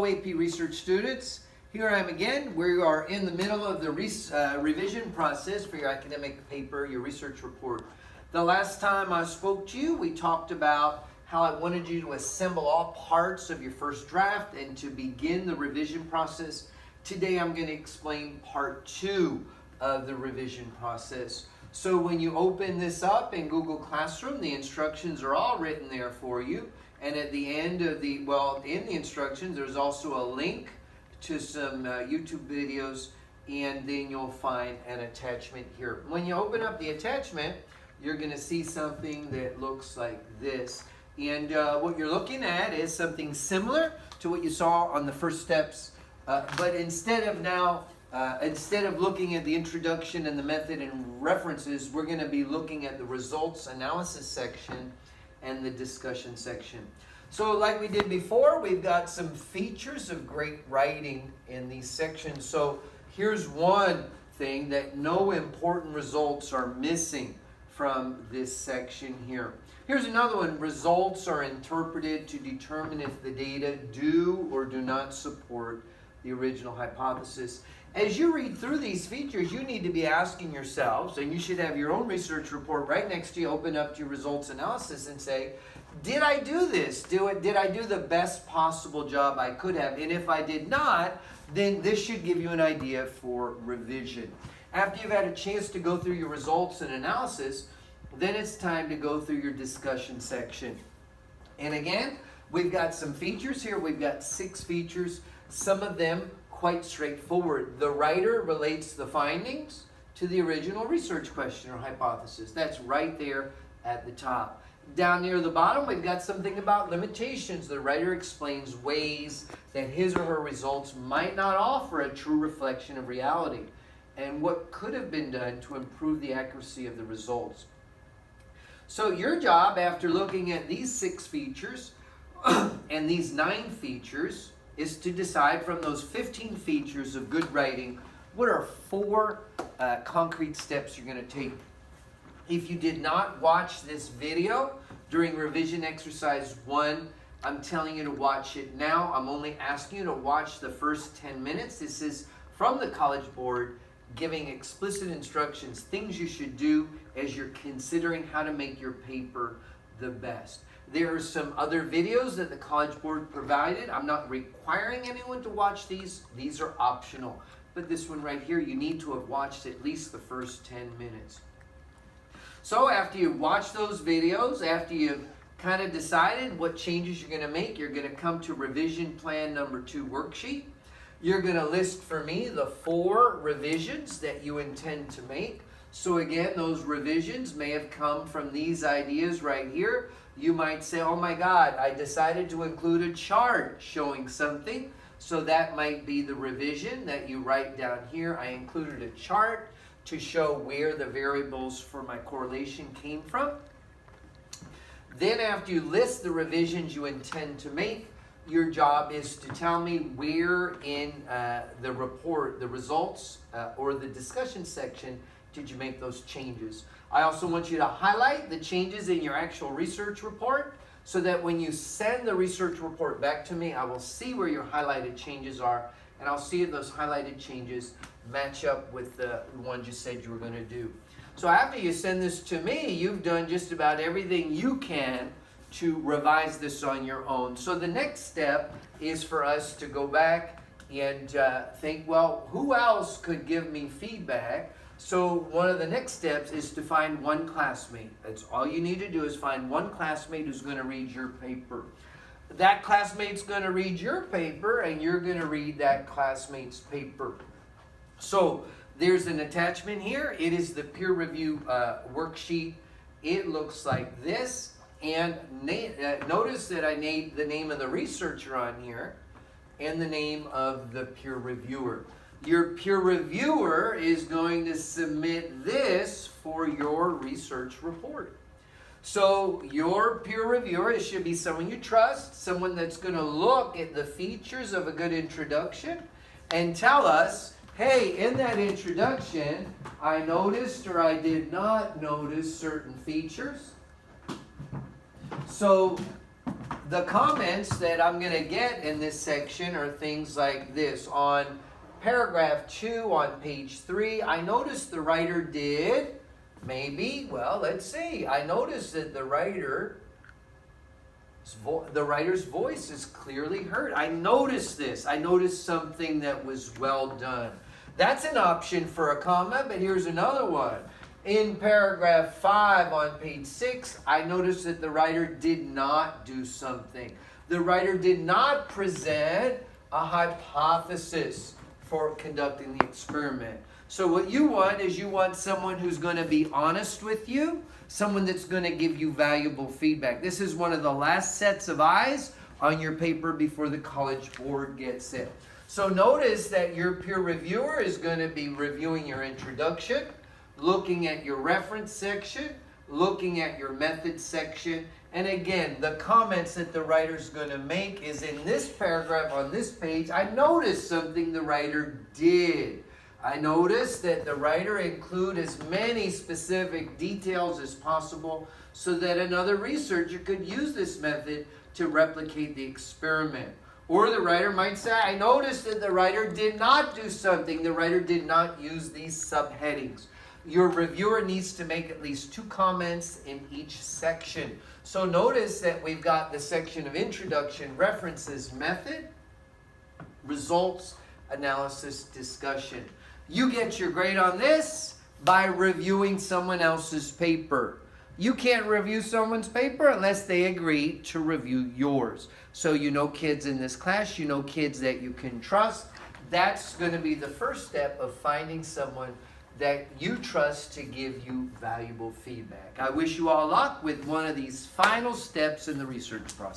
APResearch students, here I am again. We are in the middle of the revision process for your academic paper, your research report. The last time I spoke to you, we talked about how I wanted you to assemble all parts of your first draft and to begin the revision process. Today I'm going to explain part 2 of the revision process. So when you open this up in Google Classroom, the instructions are all written there for you. And at the end of in the instructions, there's also a link to some YouTube videos, and then you'll find an attachment here. When you open up the attachment, you're going to see something that looks like this. And what you're looking at is something similar to what you saw on the first steps, but instead of looking at the introduction and the method and references, we're going to be looking at the results analysis section and the discussion section. So like we did before, we've got some features of great writing in these sections. So here's one thing, that no important results are missing from this section here. Here's another one: results are interpreted to determine if the data do or do not support the original hypothesis. As you read through these features, you need to be asking yourselves, and you should have your own research report right next to you, open up to your results analysis and say, did I do this? Did I do the best possible job I could have? And if I did not, then this should give you an idea for revision. After you've had a chance to go through your results and analysis, then it's time to go through your discussion section. And again, we've got some features here. We've got 6 features, some of them quite straightforward. The writer relates the findings to the original research question or hypothesis. That's right there at the top. Down near the bottom, we've got something about limitations. The writer explains ways that his or her results might not offer a true reflection of reality and what could have been done to improve the accuracy of the results. So your job, after looking at these 6 features and these 9 features, is to decide from those 15 features of good writing, what are 4 concrete steps you're going to take. If you did not watch this video during revision exercise 1, I'm telling you to watch it now. I'm only asking you to watch the first 10 minutes. This is from the College Board, giving explicit instructions, things you should do as you're considering how to make your paper the best. There are some other videos that the College Board provided. I'm not requiring anyone to watch these. These are optional. But this one right here, you need to have watched at least the first 10 minutes. So after you watch those videos, after you've kind of decided what changes you're going to make, you're going to come to revision plan number 2 worksheet. You're going to list for me the 4 revisions that you intend to make. So again, those revisions may have come from these ideas right here. You might say, oh my God, I decided to include a chart showing something. So that might be the revision that you write down here. I included a chart to show where the variables for my correlation came from. Then after you list the revisions you intend to make, your job is to tell me where in the report, the results, or the discussion section did you make those changes. I also want you to highlight the changes in your actual research report so that when you send the research report back to me, I will see where your highlighted changes are, and I'll see if those highlighted changes match up with the ones you said you were going to do. So after you send this to me, you've done just about everything you can to revise this on your own. So the next step is for us to go back and think, well, who else could give me feedback? So one of the next steps is to find one classmate. That's all you need to do, is find one classmate who's going to read your paper. That classmate's going to read your paper, and you're going to read that classmate's paper. So there's an attachment here. It is the peer review worksheet. It looks like this. And notice that I named the name of the researcher on here and the name of the peer reviewer. Your peer reviewer is going to submit this for your research report. So your peer reviewer, it should be someone you trust, someone that's going to look at the features of a good introduction and tell us, hey, in that introduction, I noticed or I did not notice certain features. So The comments that I'm going to get in this section are things like this. On paragraph 2 on page 3, I noticed the writer did, maybe, well, let's see. I noticed that the writer's voice is clearly heard. I noticed this. I noticed something that was well done. That's an option for a comma, but here's another one. In paragraph 5 on page 6, I noticed that the writer did not do something. The writer did not present a hypothesis for conducting the experiment. So what you want is you want someone who's going to be honest with you, someone that's going to give you valuable feedback. This is one of the last sets of eyes on your paper before the College Board gets it. So notice that your peer reviewer is going to be reviewing your introduction, looking at your reference section, looking at your method section, and again, the comments that the writer's going to make is in this paragraph on this page. I noticed something the writer did. I noticed that the writer included as many specific details as possible so that another researcher could use this method to replicate the experiment. Or the writer might say, I noticed that the writer did not do something. The writer did not use these subheadings. Your reviewer needs to make at least 2 comments in each section. So notice that we've got the section of introduction, references, method, results, analysis, discussion. You get your grade on this by reviewing someone else's paper. You can't review someone's paper unless they agree to review yours. So you know kids in this class, you know kids that you can trust. That's going to be the first step of finding someone that you trust to give you valuable feedback. I wish you all luck with one of these final steps in the research process.